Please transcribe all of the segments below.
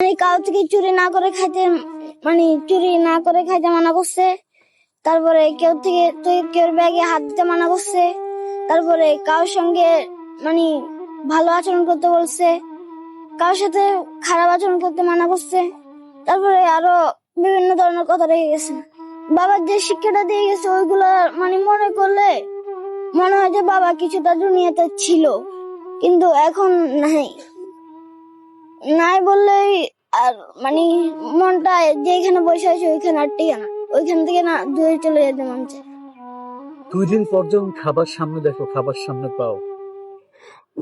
Cow থেকে চুরি না করে খাইতে মানা করছে। তারপরে কেউ ব্যাগে হাত দিতে মানা করছে। তারপরে কারোর সঙ্গে মানে ভালো আচরণ করতে বলছে, কারোর সাথে খারাপ আচরণ করতে মানা করছে। তারপরে আরো বিভিন্ন ধরনের কথা রেখে গেছে। বাবার যে শিক্ষাটা দিয়ে গেছে ওইগুলা মনে করলে মনে হয় যে বাবা কিছুটা দুনিয়াতে ছিল, কিন্তু এখন নাই বললেই আর মনটা যেখানে বসে আছে ওইখানে আর টিকে না, ওইখান থেকে না দূরে চলে যেতে মন চায়। 2 দিন পর যখন খাবার সামনে দেখো, খাবার সামনে পাও,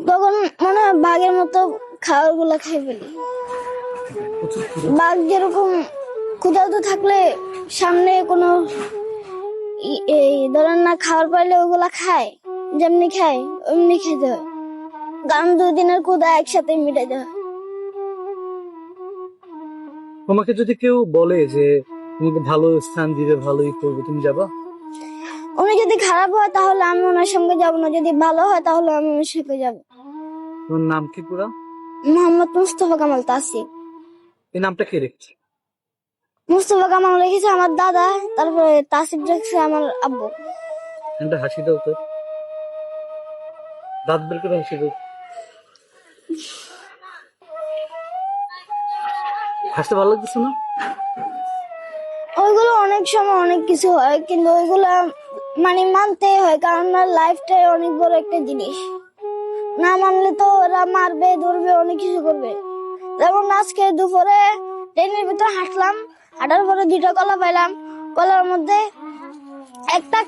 তখন মনে হয় বাঘের মতো খাবার গুলা খেয়ে ফেলি। বাঘ যেরকম ক্ষুধার্ত থাকলে সামনে কোনো ধরেন না খাবার পাইলে ওগুলা খায়, যেমনি খায় অমনি খেতে হয়, কারণ 2 দিনের ক্ষুধা একসাথে মিটাতে হয়। তোমাকে যদি কেউ বলে যে তোমাকে ভালো স্থান দিবে, ভালোই করবে, তুমি যাবা? উনি যদি খারাপ হয় তাহলে আমি ওনার সঙ্গে যাবো না, যদি ভালো হয় তাহলে আমি ওনার সঙ্গে যাবো। তোমার নাম কি পুরা? মোহাম্মদ মুস্তফা কামাল তাসিফ। এই নামটা কে রেখেছে? মুস্তফা কামাল রেখেছে আমার দাদা, তারপরে তাসিফ রেখেছে আমার আব্বু। একটা হাসি দাও তো, দাঁত বের করে হাসি দাও। হাসতে ভালো লাগতেছে না? ওইগুলো অনেক সময় অনেক কিছু হয়, কিন্তু ওইগুলা মানতে হয়, কারণ লাইফটাই অনেক বড় একটা জিনিস। না মানলে তো ওরা মারবে, ধরবে, অনেক কিছু করবে। যেমন আজকে দুপুরে ট্রেনের ভিতরে হাঁটার পরে 2টা কলা পাইলাম, কলার মধ্যে একটা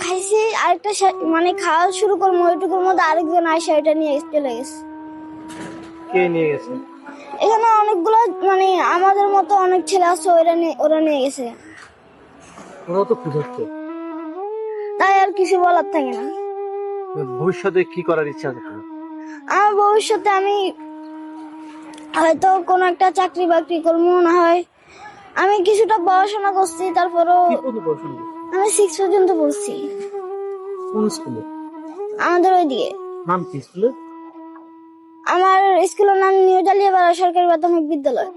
খাইছি, আরেকটা খাওয়া শুরু করবো, ওইটুকুর মধ্যে আরেকজন আইসা এটা নিয়ে চলে গেছে। কে নিয়ে গেছে? এখানে অনেকগুলো আমাদের মতো অনেক ছেলে আছে, ওরা নিয়ে গেছে। ওরা তো ক্ষুধার্ত। তাই আর কিছু বলার থাকে না। ভবিষ্যতে কি করার ইচ্ছা আছে? আমার ভবিষ্যতে আমি হয়তো কোনো একটা চাকরি বাকরি করবো, না হয় আমি কিছুটা পড়াশোনা করছি, তারপরও আমি 6 পর্যন্ত পড়ছি। কোন স্কুলে? আমাদের ওইদিকে। নাম কি স্কুলে? আমার স্কুলের নাম নিউ জালিয়াপাড়া সরকারি প্রাথমিক বিদ্যালয়।